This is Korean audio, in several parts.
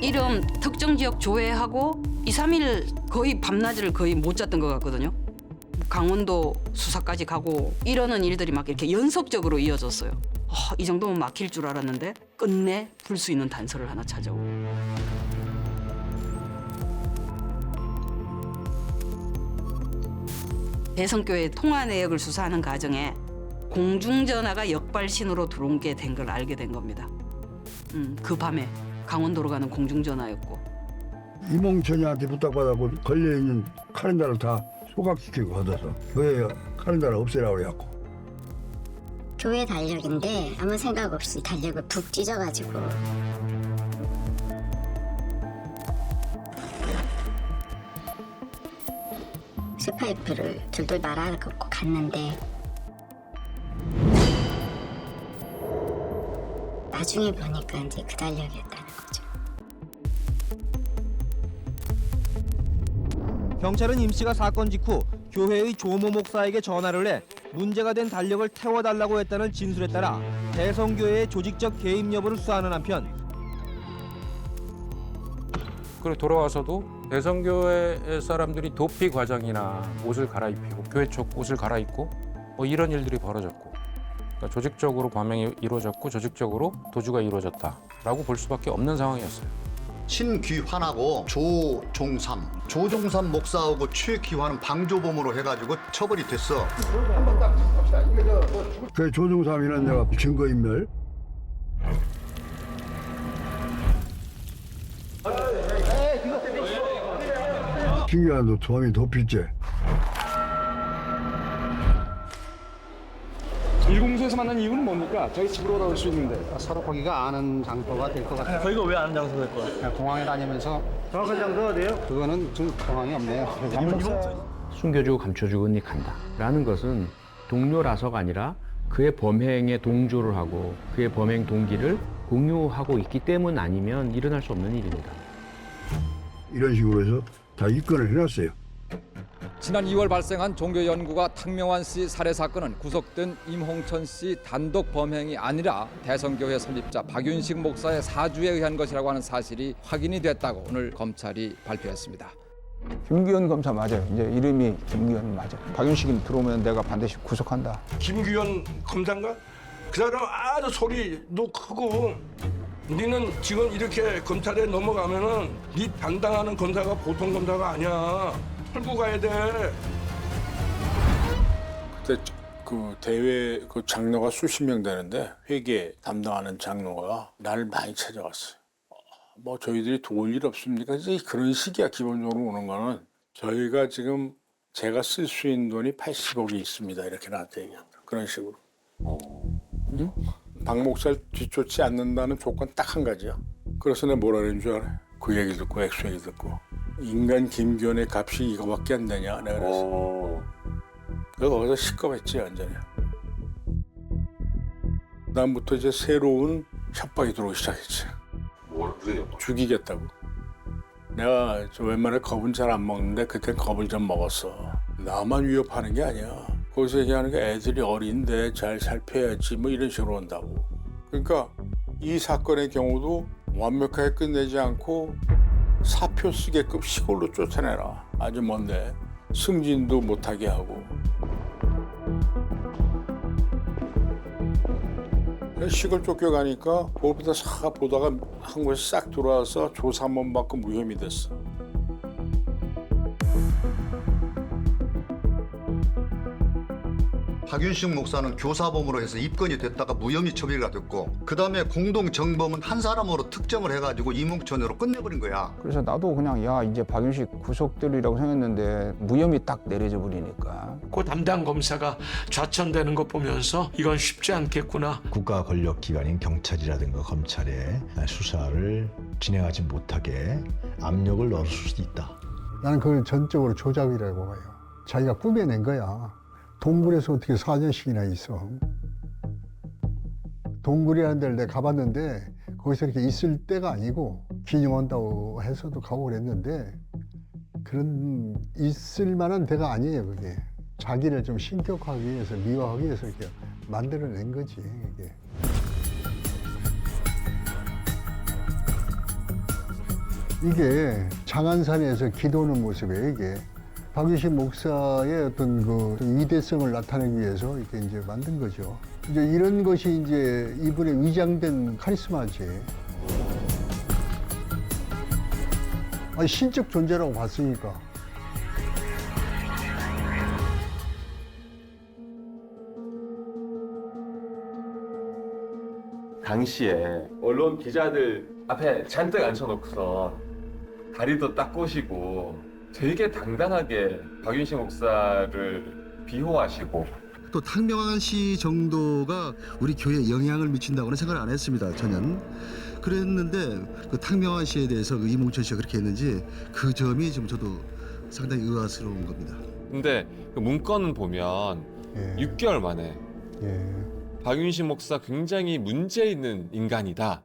이름 특정 지역 조회하고 2, 3일 거의 밤낮을 거의 못 잤던 것 같거든요. 강원도 수사까지 가고 이러는 일들이 막 이렇게 연속적으로 이어졌어요. 이 정도면 막힐 줄 알았는데 끝내 풀 수 있는 단서를 하나 찾아오고. 대성교회 통화 내역을 수사하는 과정에 공중전화가 역발신으로 들어온 게 된 걸 알게 된 겁니다. 그 밤에 강원도로 가는 공중전화였고. 이몽천이한테 부탁받아고 걸려있는 카렌다를 다 소각시키고 얻어서 교회 카렌다를 없애라고 그래갖고. 교회 달력인데 아무 생각 없이 달력을 푹 찢어가지고 스파이프를 둘둘 말아갖고 갔는데 나중에 보니까 이제 그 달력이었다는 거죠. 경찰은 임 씨가 사건 직후 교회의 조모 목사에게 전화를 해 문제가 된 달력을 태워달라고 했다는 진술에 따라 대성교회의 조직적 개입 여부를 수사하는 한편 그리고 돌아와서도 대성교회 사람들이 도피 과정이나 옷을 갈아입히고 교회 쪽 옷을 갈아입고 뭐 이런 일들이 벌어졌고 그러니까 조직적으로 범행이 이루어졌고 조직적으로 도주가 이루어졌다라고 볼 수밖에 없는 상황이었어요. 신귀환하고 조종삼 목사하고 최귀환은 방조범으로 해가지고 처벌이 됐어. 그 조중삼이는 내가 증거인멸. 신기한도 범인 도피죄. 일공소에서 만난 이유는 뭡니까? 저희 집으로 돌아올 수 있는데. 서로 거기가 아는 장소가 될 것 같아요. 저희가 왜 아는 장소가 될 거야? 공항에 다니면서 정확한 장소가 어디예요? 그거는 좀 공항이 없네요. 숨겨주고 감춰주고 언니 간다라는 것은 동료라서가 아니라 그의 범행에 동조를 하고 그의 범행 동기를 공유하고 있기 때문 아니면 일어날 수 없는 일입니다. 이런 식으로 해서 다 입건을 해놨어요. 지난 2월 발생한 종교연구가 탕명환 씨 살해 사건은 구속된 임홍천 씨 단독 범행이 아니라 대성교회 설립자 박윤식 목사의 사주에 의한 것이라고 하는 사실이 확인이 됐다고 오늘 검찰이 발표했습니다. 김규현 검사 맞아요. 이제 이름이 김규현 맞아. 박윤식이 들어오면 내가 반드시 구속한다. 김규현 검사인가? 그 사람 아주 소리도 크고 우리는 지금 이렇게 검찰에 넘어가면은 네 담당하는 검사가 보통 검사가 아니야. 풀고 가야 돼. 그때 그 대회 그 장로가 수십 명 되는데 회계 담당하는 장로가 나를 많이 찾아왔어요. 뭐 저희들이 도울 일 없습니까? 이제 그런 식이야 기본적으로 오는 거는. 저희가 지금 제가 쓸 수 있는 돈이 80억이 있습니다. 이렇게 나한테 얘기한다. 그런 식으로. 박 목사를 뒤쫓지 않는다는 조건 딱 한 가지야. 그래서 내가 뭐라 그랬는 줄 알아요? 그 얘기 듣고 액수 얘기 듣고 인간 김규현의 값이 이거밖에 안 되냐 내가 그랬어. 그래서 거기서 시겁했지 완전히. 그다음부터 이제 새로운 협박이 들어오기 시작했지. 죽이겠다고. 내가 저 웬만하면 겁은 잘 안 먹는데 그때 겁을 좀 먹었어. 나만 위협하는 게 아니야. 거기서 얘기하는 게 애들이 어린데 잘 살펴야지 뭐 이런 식으로 온다고. 그러니까 이 사건의 경우도 완벽하게 끝내지 않고 사표 쓰게끔 시골로 쫓아내라. 아주 먼데 승진도 못하게 하고. 시골 쫓겨가니까 거기다 싹 보다가 한 곳에 싹 들어와서 조사 한번 받고 무혐의 됐어. 박윤식 목사는 교사범으로 해서 입건이 됐다가 무혐의 처리가 됐고 그 다음에 공동정범은 한 사람으로 특정을 해가지고 이몽천으로 끝내버린 거야. 그래서 나도 그냥 야 이제 박윤식 구속되리라고 생각했는데 무혐의 딱 내려져 버리니까. 그 담당 검사가 좌천되는 거 보면서 이건 쉽지 않겠구나. 국가 권력 기관인 경찰이라든가 검찰에 수사를 진행하지 못하게 압력을 넣을 수도 있다. 나는 그걸 전적으로 조작이라고 봐요. 자기가 꾸며낸 거야. 동굴에서 어떻게 4년씩이나 있어. 동굴이라는 데를 내가 가봤는데 거기서 이렇게 있을 때가 아니고 기념한다고 해서도 가고 그랬는데 그런 있을 만한 데가 아니에요. 그게 자기를 좀 신격하기 위해서 미화하기 위해서 이렇게 만들어낸 거지 이게. 이게 장안산에서 기도하는 모습이에요, 이게. 박유식 목사의 어떤 그 위대성을 나타내기 위해서 이렇게 이제 만든 거죠. 이제 이런 것이 이제 이분의 위장된 카리스마지. 아니, 신적 존재라고 봤으니까. 당시에 언론 기자들 앞에 잔뜩 앉혀놓고서 다리도 딱 꼬시고 되게 당당하게 박윤식 목사를 비호하시고, 또 탕명한 씨 정도가 우리 교회에 영향을 미친다고는 생각을 안 했습니다, 전혀. 그랬는데 그 탕명한 씨에 대해서 그 이몽철 씨가 그렇게 했는지 그 점이 좀 저도 상당히 의아스러운 겁니다. 근데 그 문건은 보면 6개월 만에 박윤식 목사 굉장히 문제 있는 인간이다.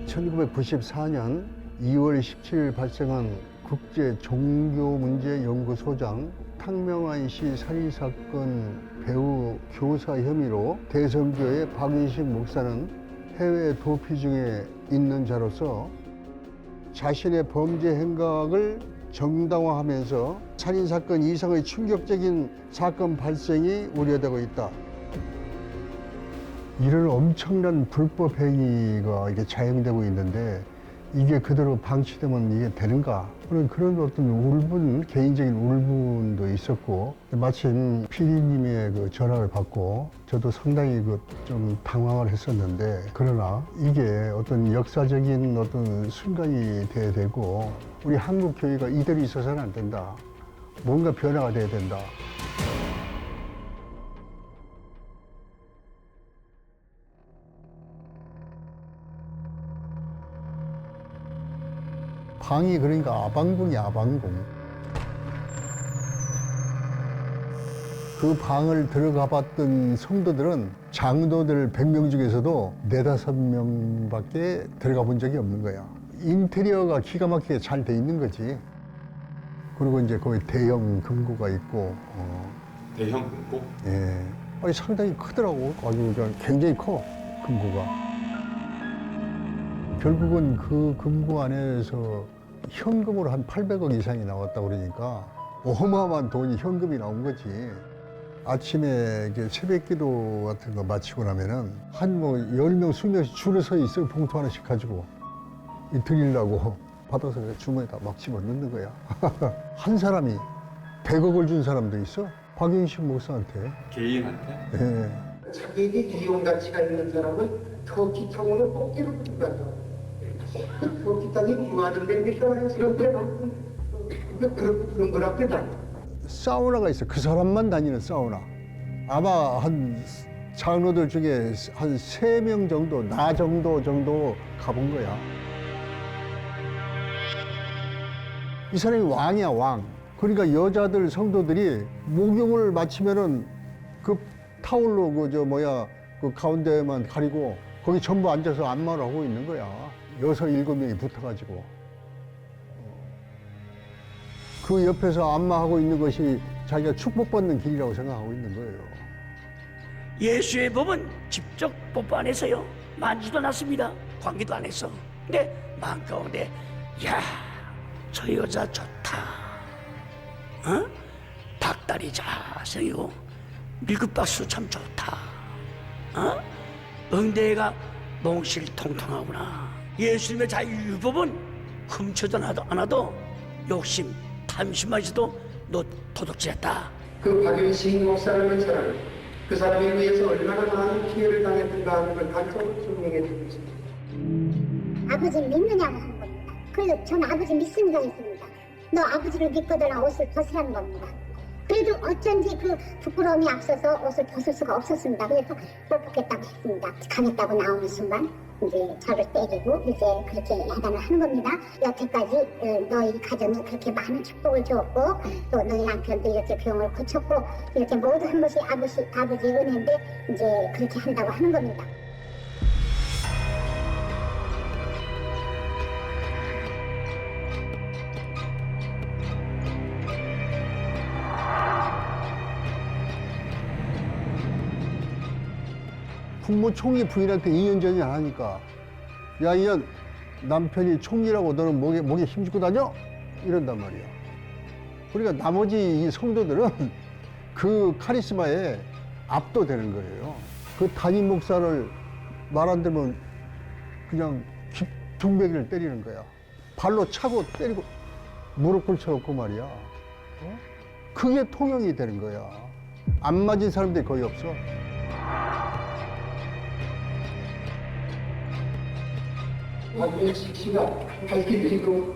1994년 2월 17일 발생한 국제종교문제연구소장 탕명한 씨 살인사건 배후 교사 혐의로 대성교회 박윤식 목사는 해외 도피 중에 있는 자로서 자신의 범죄 행각을 정당화하면서 살인사건 이상의 충격적인 사건 발생이 우려되고 있다. 이런 엄청난 불법 행위가 이게 자행되고 있는데 이게 그대로 방치되면 이게 되는가? 그런 어떤 울분, 개인적인 울분도 있었고, 마침 PD님의 그 전화를 받고 저도 상당히 좀 당황을 했었는데, 그러나 이게 어떤 역사적인 어떤 순간이 돼야 되고, 우리 한국 교회가 이대로 있어서는 안 된다. 뭔가 변화가 돼야 된다. 방이 그러니까 아방궁이야, 아방궁. 그 방을 들어가 봤던 성도들은 장로들 100명 중에서도 4~5명밖에 들어가 본 적이 없는 거야. 인테리어가 기가 막히게 잘 돼 있는 거지. 그리고 이제 거기 대형 금고가 있고. 대형 금고? 예. 아니, 상당히 크더라고. 아주 굉장히 커, 금고가. 결국은 그 금고 안에서 현금으로 한 800억 이상이 나왔다고 그러니까 어마어마한 돈이 현금이 나온 거지. 아침에 이제 새벽 기도 같은 거 마치고 나면은 한 10명, 20명씩 줄을 서 있어요. 봉투 하나씩 가지고. 드리려고 받아서 주머니에다 막 집어넣는 거야. 한 사람이 100억을 준 사람도 있어. 박윤식 목사한테. 개인한테? 예. 자기에게 이용 가치가 있는 사람은 터키 타운을 꼭지로 붙인다. 터키 땅이 유화된 게 자연스럽게 그런 거랍니다. 사우나가 있어. 그 사람만 다니는 사우나. 아마 한 장로들 중에 한 3명 정도, 나 정도 가본 거야. 이 사람이 왕이야, 왕. 그러니까 여자들 성도들이 목욕을 마치면은 그 타올로 그 가운데만 가리고 거기 전부 앉아서 안마를 하고 있는 거야. 6~7명이 붙어가지고. 그 옆에서 안마하고 있는 것이 자기가 축복받는 길이라고 생각하고 있는 거예요. 예수의 법은 직접 뽀뽀 안 해서요. 만지도 않았습니다. 관계도 안 했어. 근데 마음 가운데 야, 저 여자 좋다. 어? 닭다리 잘생기고 밀크박스 참 좋다. 어? 응대가 몽실 통통하구나. 예수님의 자유법은 훔쳐도 않아도 욕심, 탐심만 있어도 너 도둑질했다. 그 박윤식 목사라는 사람, 그 사람에 의해서 얼마나 많은 피해를 당했는가 하는 걸 단적으로 증명해 주고 있습니다. 아버지를 믿느냐고 한 겁니다. 그래서 전 아버지 믿습니다 했습니다. 너 아버지를 믿거든 옷을 벗으라는 겁니다. 그래도 어쩐지 그 부끄러움이 앞서서 옷을 벗을 수가 없었습니다. 그래서 뽀뽀했다고 했습니다. 가겠다고 나오는 순간 이제 저를 때리고 이제 그렇게 야단을 하는 겁니다. 여태까지 너희 가정이 그렇게 많은 축복을 줬고 또 너희 남편도 이렇게 병을 고쳤고 이렇게 모두 한 것이 아버지의 은혜인데 이제 그렇게 한다고 하는 겁니다. 국무총리 부인한테 2년 전에 하니까 야, 이년 남편이 총리라고 너는 목에 힘주고 다녀? 이런단 말이야. 그러니까 나머지 이 성도들은 그 카리스마에 압도되는 거예요. 그 담임 목사를 말 안 들으면 그냥 둥배기를 때리는 거야. 발로 차고 때리고 무릎 꿇혀놓고 말이야. 어? 그게 통용이 되는 거야. 안 맞은 사람들이 거의 없어. 박윤식 씨가 밝힌 행동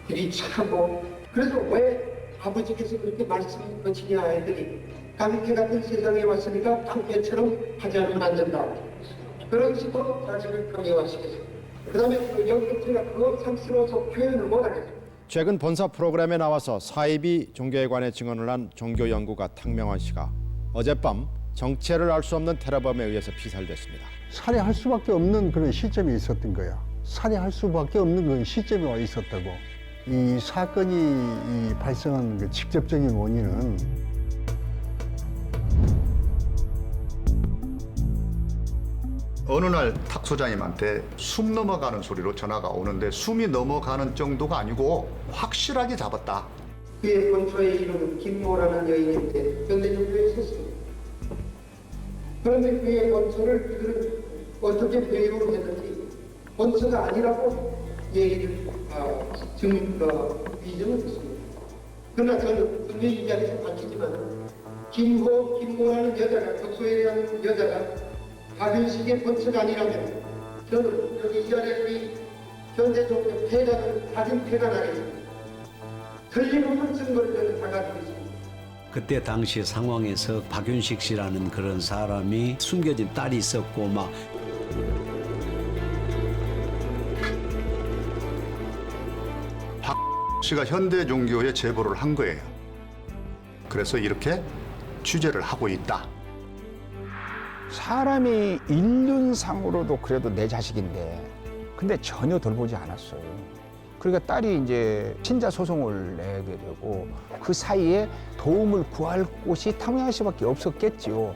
들이차고 그래서 왜 아버지께서 그렇게 말씀을 거치냐 했더니 강태 같은 세상에 왔으니까 강태처럼 하지 않으면 안 된다. 그런 식으로 자신을 강요하시겠어요. 그 다음에 여기 제가 그거 상스러워서 표현을 못하겠어요. 최근 본사 프로그램에 나와서 사이비 종교에 관해 증언을 한 종교 연구가 탕명환 씨가 어젯밤 정체를 알 수 없는 테러범에 의해서 피살됐습니다. 살해할 수밖에 없는 그런 시점이 있었던 거야. 살해할 수밖에 없는 그런 시점이 와 있었다고. 이 사건이 발생한 그 직접적인 원인은 어느 날 탁 소장님한테 숨 넘어가는 소리로 전화가 오는데 숨이 넘어가는 정도가 아니고 확실하게 잡았다. 그의 본처의 이름은 김모라는 여인인데 현대정부에 있었습니다. 그런데 그의 본처를 그들은 어떻게 배우를 했는지 본처가 아니라고 얘기를 위증을 했습니다. 그러나 저는 분명히 이 자리에서 밝히지만 김모라는 여자가 덕소에 대한 여자가 박윤식의 본처가 아니라면 저는 여기 이 자리에 현대정부의 폐가는 다른 폐가 나겠습니다. 틀림없는 증거를 저는 다 가지고 있습니다. 그때 당시 상황에서 박윤식 씨라는 그런 사람이 숨겨진 딸이 있었고 막 박 씨가 현대 종교에 제보를 한 거예요. 그래서 이렇게 취재를 하고 있다. 사람이 인륜상으로도 그래도 내 자식인데 근데 전혀 돌보지 않았어요. 그러니까 딸이 이제 친자 소송을 내게 되고 그 사이에 도움을 구할 곳이 탕명환 씨밖에 없었겠지요.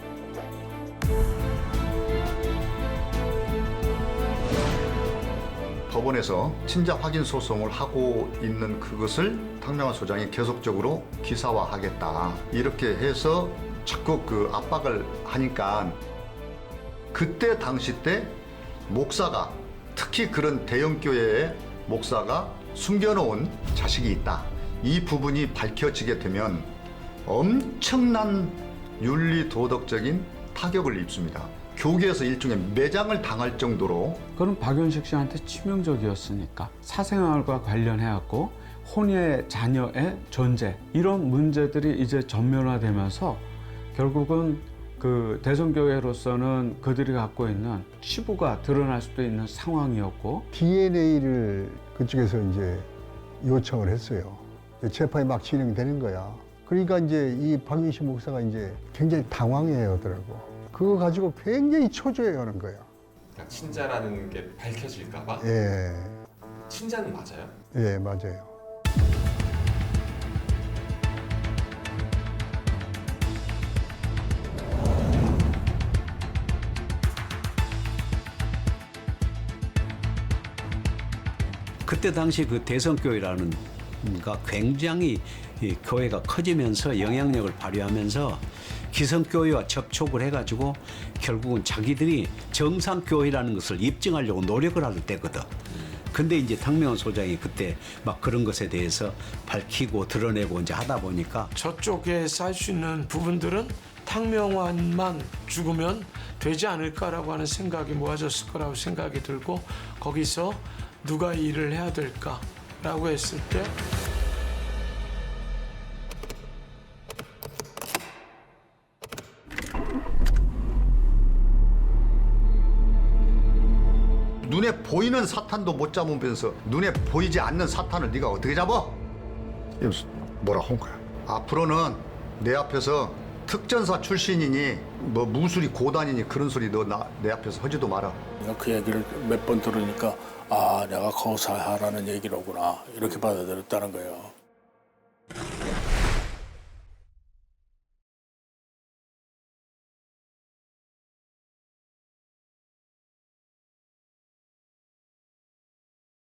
법원에서 친자 확인 소송을 하고 있는 그것을 탕명환 소장이 계속적으로 기사화하겠다. 이렇게 해서 자꾸 그 압박을 하니까 그때 당시 때 목사가 특히 그런 대형 교회의 목사가 숨겨놓은 자식이 있다. 이 부분이 밝혀지게 되면 엄청난 윤리 도덕적인 타격을 입습니다. 교계에서 일종의 매장을 당할 정도로. 그럼 박윤식 씨한테 치명적이었으니까 사생활과 관련해갖고 혼의 자녀의 존재 이런 문제들이 이제 전면화되면서 결국은 그 대성교회로서는 그들이 갖고 있는 치부가 드러날 수도 있는 상황이었고 DNA를 그쪽에서 이제 요청을 했어요. 재판이 막 진행되는 거야. 그러니까 이제 이 박윤식 목사가 이제 굉장히 당황해하더라고. 그거 가지고 굉장히 초조해하는 거야. 그러니까 친자라는 게 밝혀질까봐? 예. 친자는 맞아요? 예, 맞아요. 그때 당시 그 대성교회라는 가 굉장히 이 교회가 커지면서 영향력을 발휘하면서 기성교회와 접촉을 해가지고 결국은 자기들이 정상교회라는 것을 입증하려고 노력을 할 때거든. 근데 이제 탕명환 소장이 그때 막 그런 것에 대해서 밝히고 드러내고 이제 하다 보니까 저쪽에 쌀 수 있는 부분들은 탕명환만 죽으면 되지 않을까라고 하는 생각이 모아졌을 거라고 생각이 들고 거기서 누가 이 일을 해야 될까라고 했을 때 눈에 보이는 사탄도 못 잡으면서 눈에 보이지 않는 사탄을 네가 어떻게 잡아? 이러면서 뭐라 한 거야. 앞으로는 내 앞에서 특전사 출신이니 뭐 무술이 고단이니 그런 소리 너 내 앞에서 하지도 마라. 내가 그 얘기를 몇 번 들으니까 아 내가 거사하라는 얘기로구나 이렇게 받아들였다는 거예요.